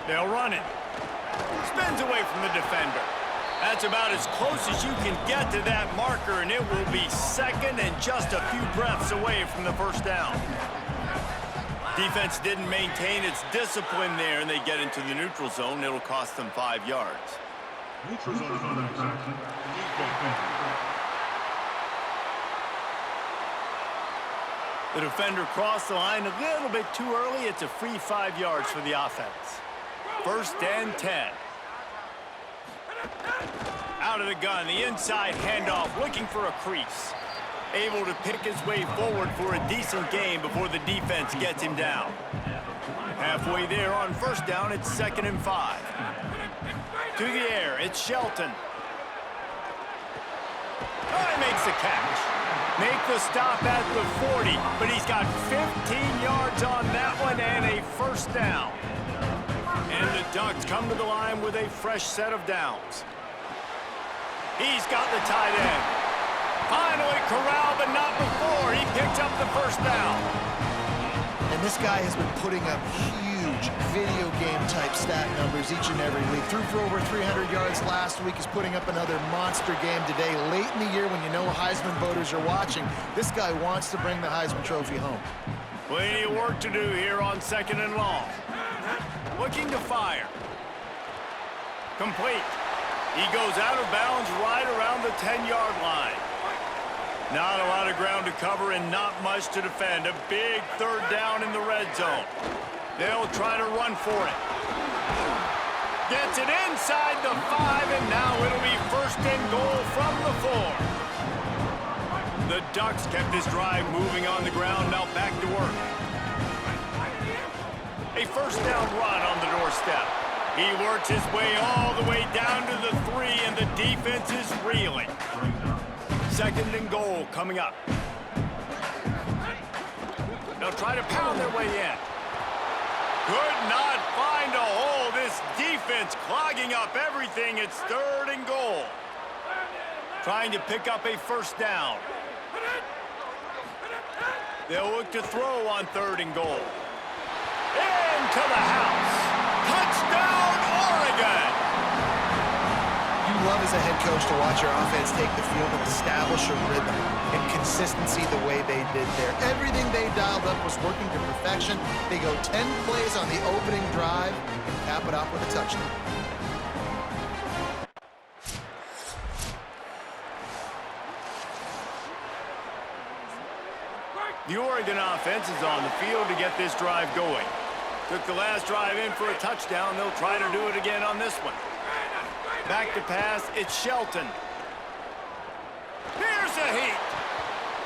They'll run it. Spins away from the defender. That's about as close as you can get to that marker, and it will be second and just a few breaths away from the first down. Defense didn't maintain its discipline there, and they get into the neutral zone. It'll cost them 5 yards. Neutral zone is on that section. The defender crossed the line a little bit too early. It's a free 5 yards for the offense. First and 10. Out of the gun, the inside handoff, looking for a crease. Able to pick his way forward for a decent gain before the defense gets him down. Halfway there on first down, it's 2nd and 5. To the air, it's Shelton. Oh, he makes the catch. Make the stop at the 40, but he's got 15 yards on that one and a first down. And the Ducks come to the line with a fresh set of downs. He's got the tight end. Finally corralled, but not before. He picks up the first down. And this guy has been putting up huge video game-type stat numbers each and every week. Threw for over 300 yards last week. He's putting up another monster game today. Late in the year when you know Heisman voters are watching, this guy wants to bring the Heisman Trophy home. Plenty of work to do here on 2nd and long. Looking to fire. Complete. He goes out of bounds right around the 10-yard line. Not a lot of ground to cover and not much to defend. A big third down in the red zone. They'll try to run for it. Gets it inside the 5, and now it'll be 1st and goal from the 4. The Ducks kept this drive moving on the ground, now back to work. A first down run on the doorstep. He works his way all the way down to the 3, and the defense is reeling. 2nd and goal coming up. They'll try to pound their way in. Could not find a hole. This defense clogging up everything. It's 3rd and goal. Trying to pick up a first down. They'll look to throw on 3rd and goal. Into the house. Touchdown, Oregon! You love as a head coach to watch your offense take the field and establish a rhythm and consistency the way they did there. Everything they dialed up was working to perfection. They go 10 plays on the opening drive and cap it off with a touchdown. The Oregon offense is on the field to get this drive going. Took the last drive in for a touchdown. They'll try to do it again on this one. Back to pass, it's Shelton. Here's a heat.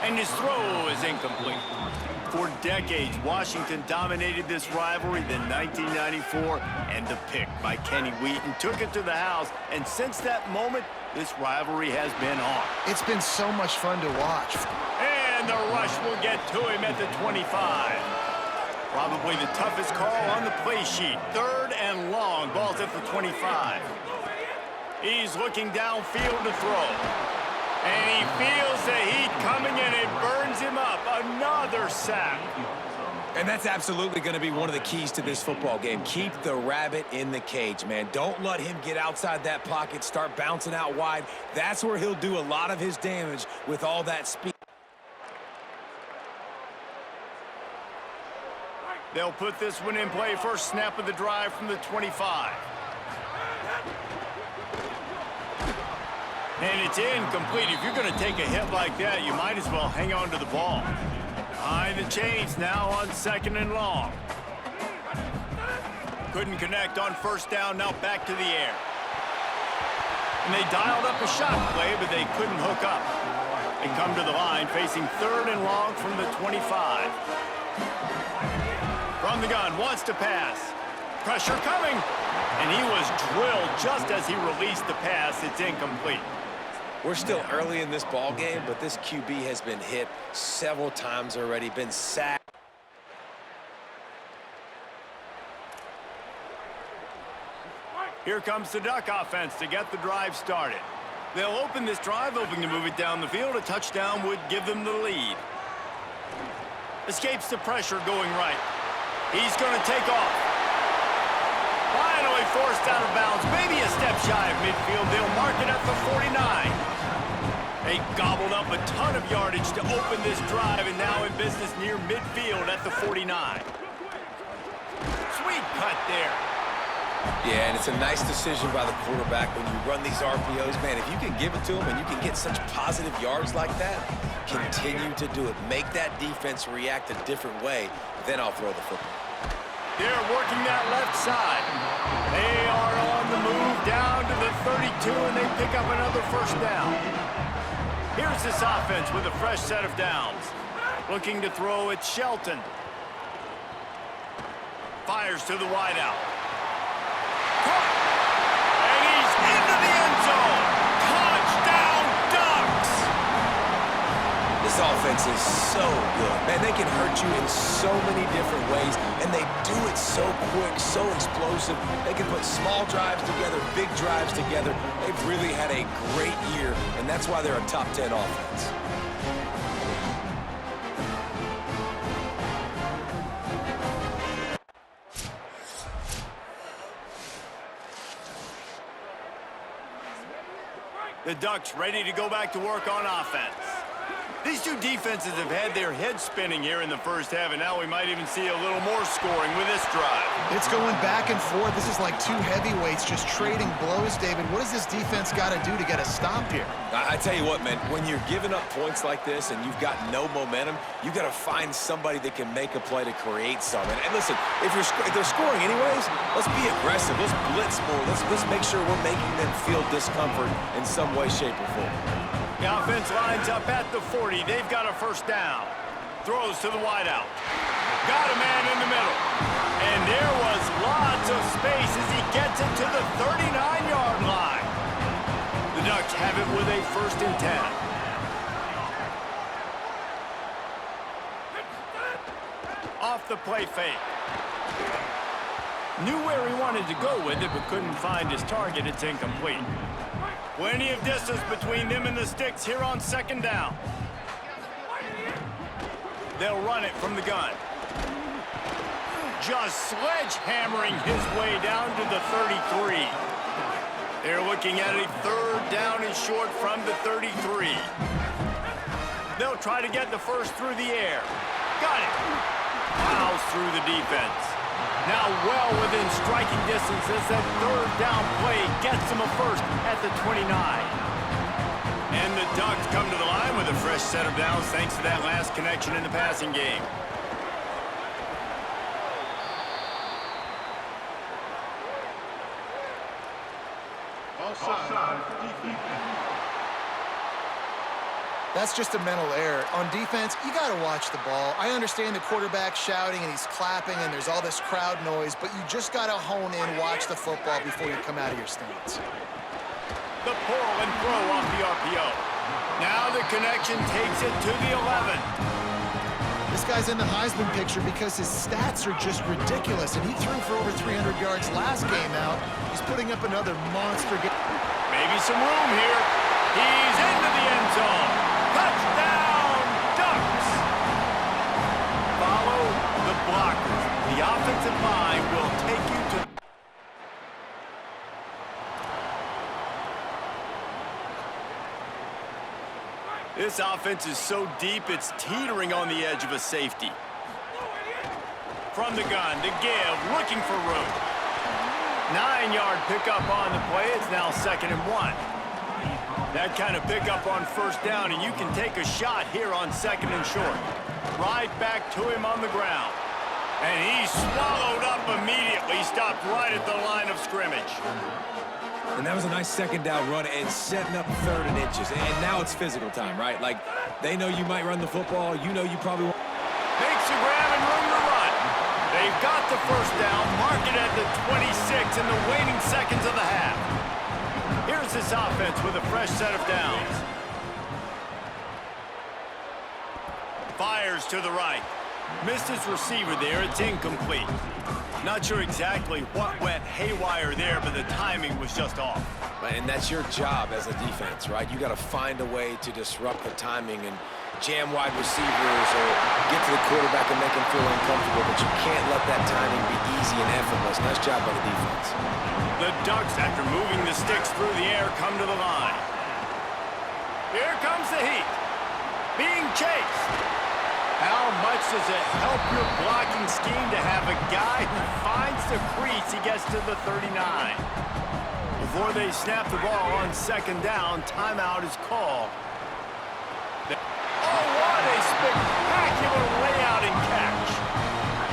And his throw is incomplete. For decades, Washington dominated this rivalry. Then 1994, and the pick by Kenny Wheaton took it to the house. And since that moment, this rivalry has been on. It's been so much fun to watch. And the rush will get to him at the 25. Probably the toughest call on the play sheet. 3rd and long. Ball's at the 25. He's looking downfield to throw. And he feels the heat coming and it burns him up. Another sack. And that's absolutely going to be one of the keys to this football game. Keep the rabbit in the cage, man. Don't let him get outside that pocket, start bouncing out wide. That's where he'll do a lot of his damage with all that speed. They'll put this one in play. First snap of the drive from the 25. And it's incomplete. If you're going to take a hit like that, you might as well hang on to the ball. Behind the chains now on 2nd and long. Couldn't connect on first down. Now back to the air. And they dialed up a shot play, but they couldn't hook up. They come to the line facing 3rd and long from the 25. From the gun, wants to pass. Pressure coming. And he was drilled just as he released the pass. It's incomplete. We're still early in this ball game, but this QB has been hit several times already, been sacked. Here comes the Duck offense to get the drive started. They'll open this drive, hoping to move it down the field. A touchdown would give them the lead. Escapes the pressure going right. He's going to take off. he forced out of bounds. Maybe a step shy of midfield. They'll mark it at the 49. They gobbled up a ton of yardage to open this drive, and now in business near midfield at the 49. Sweet cut there. Yeah, and it's a nice decision by the quarterback when you run these RPOs. Man, if you can give it to him and you can get such positive yards like that, continue to do it. Make that defense react a different way, then I'll throw the football. They're working that left side. They are on the move down to the 32, and they pick up another first down. Here's this offense with a fresh set of downs. Looking to throw at Shelton. Fires to the wideout. And he's into the end zone. Touchdown, Ducks! This offense is so good. Man, they can hurt you in so many different ways, and they do it so quick, so explosive. They can put small drives together, big drives together. They've really had a great year, and that's why they're a top 10 offense. The Ducks ready to go back to work on offense. These two defenses have had their heads spinning here in the first half, and now we might even see a little more scoring with this drive. It's going back and forth. This is like two heavyweights just trading blows, David. What does this defense got to do to get a stop here? I tell you what, man, when you're giving up points like this and you've got no momentum, you got to find somebody that can make a play to create some. And listen, if they're scoring anyways, let's be aggressive. Let's blitz more. Let's make sure we're making them feel discomfort in some way, shape, or form. The offense lines up at the 40. They've got a first down. Throws to the wideout. Got a man in the middle. And there was lots of space as he gets it to the 39-yard line. The Ducks have it with a 1st and 10. Off the play fake. Knew where he wanted to go with it, but couldn't find his target. It's incomplete. Plenty of distance between them and the sticks here on 2nd down. They'll run it from the gun. Just sledgehammering his way down to the 33. They're looking at a 3rd down and short from the 33. They'll try to get the first through the air. Got it. Plows through the defense. Now well within striking distance as that 3rd down play gets them a first at the 29. And the Ducks come to the line with a fresh set of downs thanks to that last connection in the passing game. That's just a mental error. On defense, you got to watch the ball. I understand the quarterback shouting and he's clapping and there's all this crowd noise, but you just got to hone in, watch the football before you come out of your stance. The pull and throw off the RPO. Now the connection takes it to the 11. This guy's in the Heisman picture because his stats are just ridiculous, and he threw for over 300 yards last game out. He's putting up another monster game. Maybe some room here. He's into the end zone. Touchdown, Ducks! Follow the blockers. The offensive line will take you to... This offense is so deep, it's teetering on the edge of a safety. From the gun, to give, looking for room. 9-yard pickup on the play. It's now 2nd and 1. That kind of pickup on 1st down, and you can take a shot here on 2nd and short. Right back to him on the ground. And he swallowed up immediately, stopped right at the line of scrimmage. And that was a nice 2nd down run and setting up 3rd and inches. And now it's physical time, right? Like, they know you might run the football. You know you probably won't. Makes a grab and room to run. They've got the 1st down, mark it at the 26 in the waning seconds of the half. Here's this offense with a fresh set of downs. Fires to the right. Missed his receiver there. It's incomplete. Not sure exactly what went haywire there, but the timing was just off. And that's your job as a defense, right? You got to find a way to disrupt the timing and jam wide receivers or get to the quarterback and make him feel uncomfortable, but you can't let that timing be easy and effortless. Nice job by the defense. The Ducks, after moving the sticks through the air, come to the line. Here comes the heat. Being chased. How much does it help your blocking scheme to have a guy who finds the crease, he gets to the 39. Before they snap the ball on second down, timeout is called. Oh, what a spectacular layout and catch.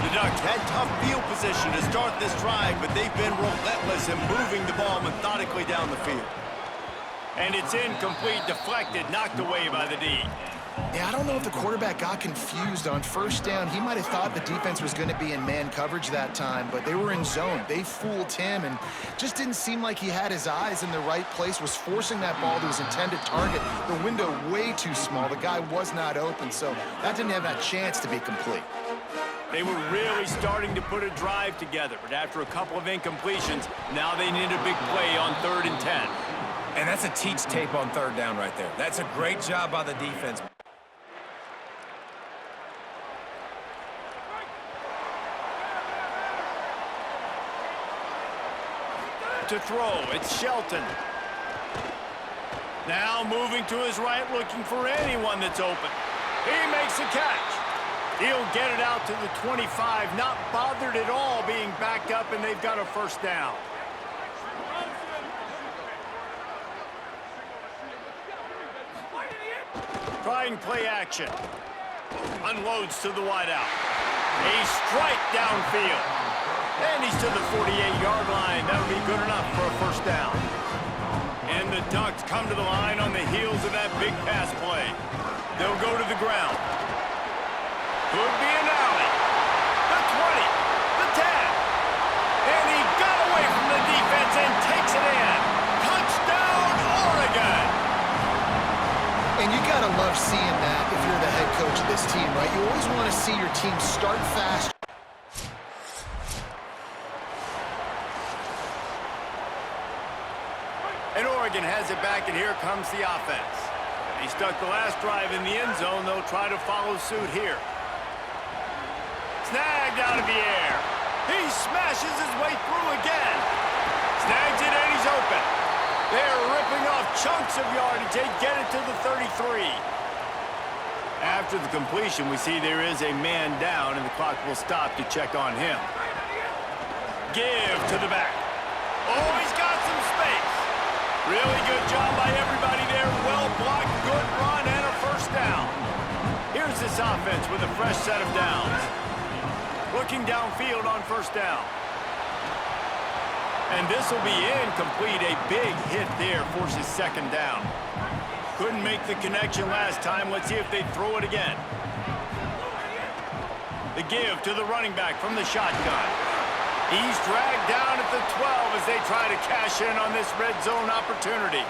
The Ducks had tough field position to start this drive, but they've been relentless in moving the ball methodically down the field. And it's incomplete, deflected, knocked away by the D. Yeah, I don't know if the quarterback got confused on first down. He might have thought the defense was going to be in man coverage that time, but they were in zone. They fooled him and just didn't seem like he had his eyes in the right place, was forcing that ball to his intended target. The window way too small. The guy was not open, so that didn't have that chance to be complete. They were really starting to put a drive together, but after a couple of incompletions, now they need a big play on 3rd and 10. And that's a teach tape on 3rd down right there. That's a great job by the defense. To throw, it's Shelton. Now moving to his right, looking for anyone that's open. He makes a catch. He'll get it out to the 25, not bothered at all being backed up, and they've got a first down. Trying play action. Unloads to the wideout. A strike downfield. And he's to the 48-yard line. That'll be good enough for a first down. And the Ducks come to the line on the heels of that big pass play. They'll go to the ground. Could be an alley. The 20, the 10. And he got away from the defense and takes it in. Touchdown, Oregon. And you got to love seeing that if you're the head coach of this team, right? You always want to see your team start fast. And Oregon has it back, and here comes the offense. He stuck the last drive in the end zone. They'll try to follow suit here. Snagged out of the air. He smashes his way through again. Snags it, and he's open. They're ripping off chunks of yardage. They get it to the 33. After the completion, we see there is a man down, and the clock will stop to check on him. Give to the back. Oh, he's got some space. Really good job by everybody there. Well blocked, good run, and a first down. Here's this offense with a fresh set of downs. Looking downfield on first down. And this will be incomplete. A big hit there forces second down. Couldn't make the connection last time. Let's see if they throw it again. The give to the running back from the shotgun. He's dragged down at the 12 as they try to cash in on this red zone opportunity.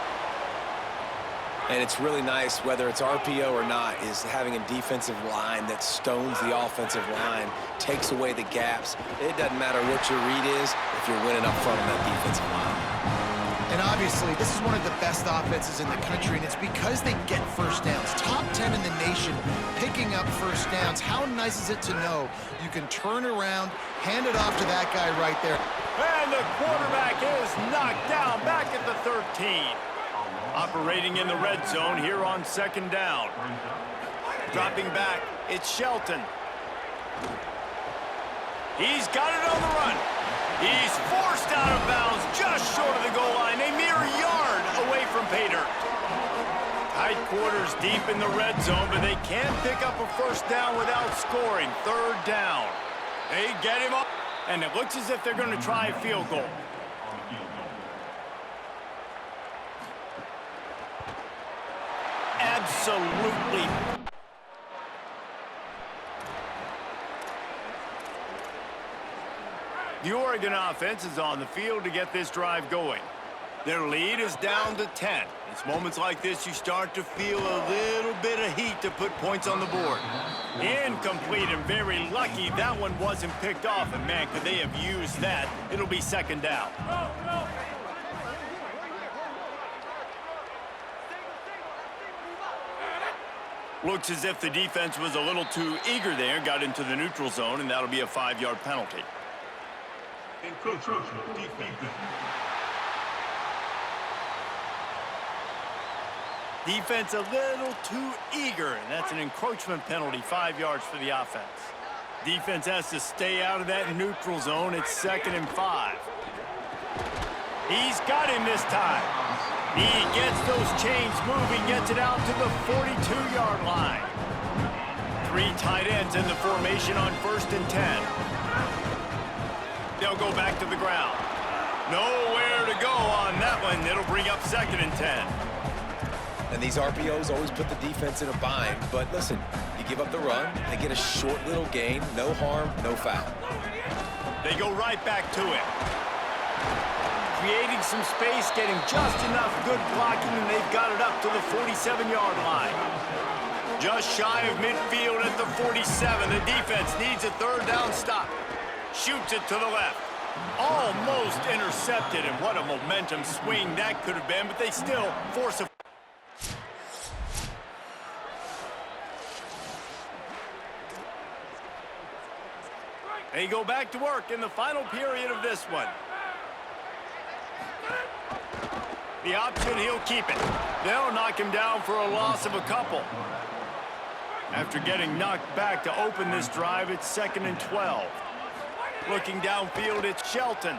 And it's really nice, whether it's RPO or not, is having a defensive line that stones the offensive line, takes away the gaps. It doesn't matter what your read is if you're winning up front on that defensive line. And obviously, this is one of the best offenses in the country, and it's because they get first downs. Top 10 in the nation picking up first downs. How nice is it to know you can turn around, hand it off to that guy right there. And the quarterback is knocked down back at the 13. Operating in the red zone here on second down. Dropping back, it's Shelton. He's got it on the run. He's forced out of bounds just short of the goal line, a mere yard away from pay dirt. Tight quarters deep in the red zone, but they can't pick up a first down without scoring. Third down. They get him up, and it looks as if they're going to try a field goal. Absolutely. The Oregon offense is on the field to get this drive going. Their lead is down to 10. It's moments like this you start to feel a little bit of heat to put points on the board. Incomplete and very lucky that one wasn't picked off. And man, could they have used that. It'll be second down. Looks as if the defense was a little too eager there, got into the neutral zone, and that'll be a 5-yard penalty. Defense a little too eager, and that's an encroachment penalty, 5 yards for the offense. Defense has to stay out of that neutral zone. It's 2nd and 5. He's got him this time. He gets those chains moving, gets it out to the 42-yard line. 3 tight ends in the formation on 1st and 10. They'll go back to the ground. Nowhere to go on that one. It'll bring up 2nd and 10. And these RPOs always put the defense in a bind. But listen, you give up the run, they get a short little gain, no harm, no foul. They go right back to it. Creating some space, getting just enough good blocking, and they've got it up to the 47-yard line. Just shy of midfield at the 47. The defense needs a 3rd down stop. Shoots it to the left. Almost intercepted, and what a momentum swing that could have been, but they still force a... They go back to work in the final period of this one. The option, he'll keep it. They'll knock him down for a loss of a couple. After getting knocked back to open this drive, it's 2nd and 12. Looking downfield, it's Shelton.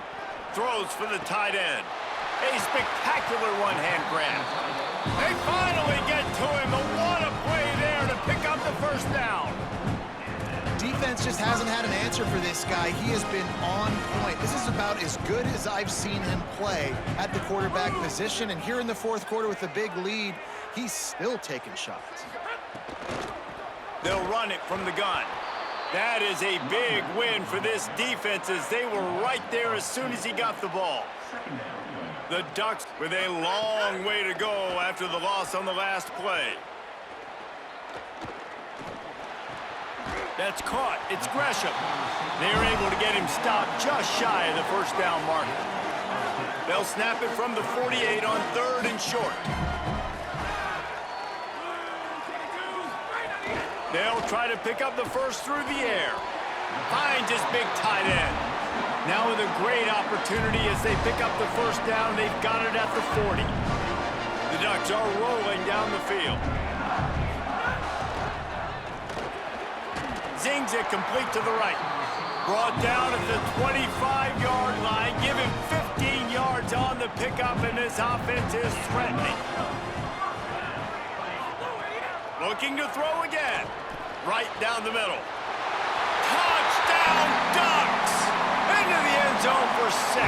Throws for the tight end. A spectacular one-hand grab. They finally get to him, and what a play there to pick up the 1st down. Defense just hasn't had an answer for this guy. He has been on point. This is about as good as I've seen him play at the quarterback position. And here in the 4th quarter with a big lead, he's still taking shots. They'll run it from the gun. That is a big win for this defense as they were right there as soon as he got the ball. The Ducks with a long way to go after the loss on the last play. That's caught. It's Gresham. They're able to get him stopped just shy of the 1st down marker. They'll snap it from the 48 on 3rd and short. They'll try to pick up the 1st through the air. Finds his big tight end. Now with a great opportunity as they pick up the 1st down. They've got it at the 40. The Ducks are rolling down the field. Zings it complete to the right. Brought down at the 25-yard line. Give him 15 yards on the pickup, and this offense is threatening. Looking to throw again. Right down the middle. Touchdown, Ducks! Into the end zone for 6.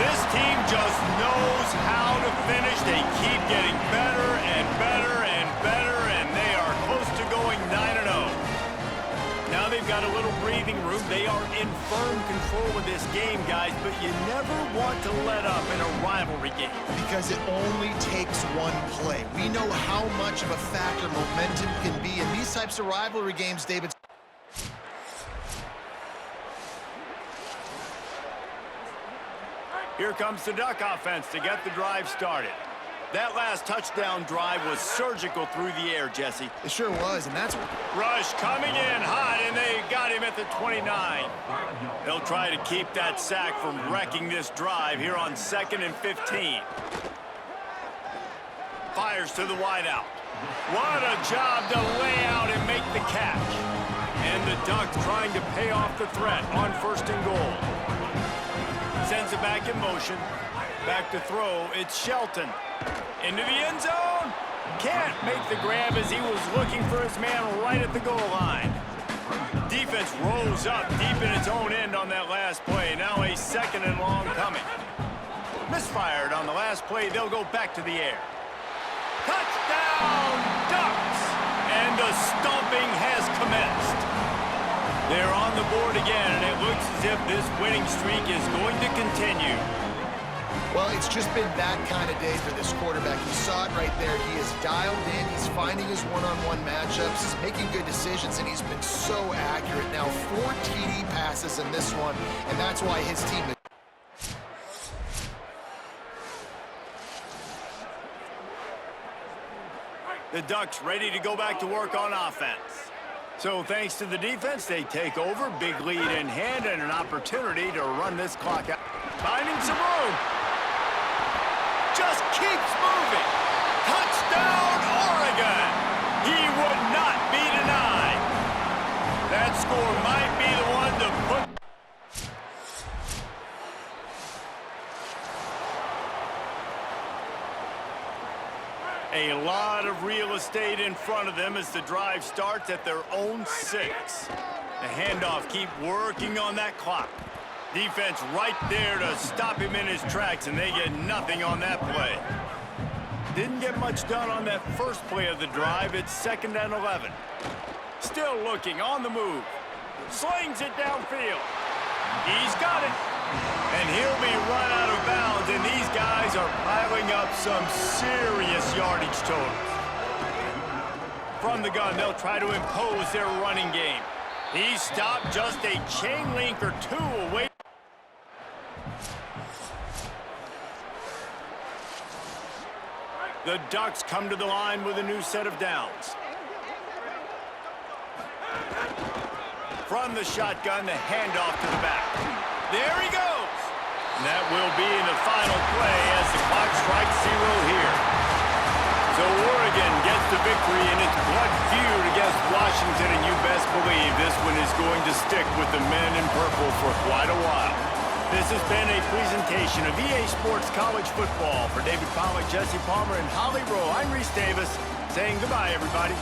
This team just knows how to finish. They keep getting better and better and better, and they are close to going 9-0. Now they've got a little breathing room. They are in firm control of this game, guys, but you never want to let up in a rivalry game. Because it only takes one play. We know how much of a factor momentum can be in these types of rivalry games, David. Here comes the Duck offense to get the drive started. That last touchdown drive was surgical through the air, Jesse. It sure was, and that's... Rush coming in hot, and they got him at the 29. They'll try to keep that sack from wrecking this drive here on 2nd and 15. Fires to the wideout. What a job to lay out and make the catch. And the Ducks trying to pay off the threat on 1st and goal. Sends it back in motion. Back to throw, it's Shelton. Into the end zone. Can't make the grab as he was looking for his man right at the goal line. Defense rose up deep in its own end on that last play. Now a 2nd and long coming. Misfired on the last play. They'll go back to the air. Touchdown, Ducks! And the stomping has commenced. They're on the board again, and it looks as if this winning streak is going to continue. Well, it's just been that kind of day for this quarterback. You saw it right there. He is dialed in. He's finding his one-on-one matchups. He's making good decisions, and he's been so accurate. Now, 4 TD passes in this one, and that's why his team is... The Ducks ready to go back to work on offense. So thanks to the defense, they take over. Big lead in hand and an opportunity to run this clock out. Finding some room. Just keeps moving. Touchdown, Oregon. He would not be denied. That score might be the one to put... A lot of real estate in front of them as the drive starts at their own 6. The handoff, keep working on that clock. Defense right there to stop him in his tracks, and they get nothing on that play. Didn't get much done on that first play of the drive. It's 2nd and 11. Still looking on the move. Slings it downfield. He's got it. And he'll be run out of bounds, and these guys are piling up some serious yardage totals. From the gun, they'll try to impose their running game. He stopped just a chain link or 2 away. The Ducks come to the line with a new set of downs. From the shotgun, the handoff to the back. There he goes. And that will be in the final play as the clock strikes 0 here. So Oregon gets the victory in its blood feud against Washington, and you best believe this one is going to stick with the men in purple for quite a while. This has been a presentation of EA Sports College Football. For David Pollack, Jesse Palmer, and Holly Rowe, I'm Reese Davis saying goodbye, everybody.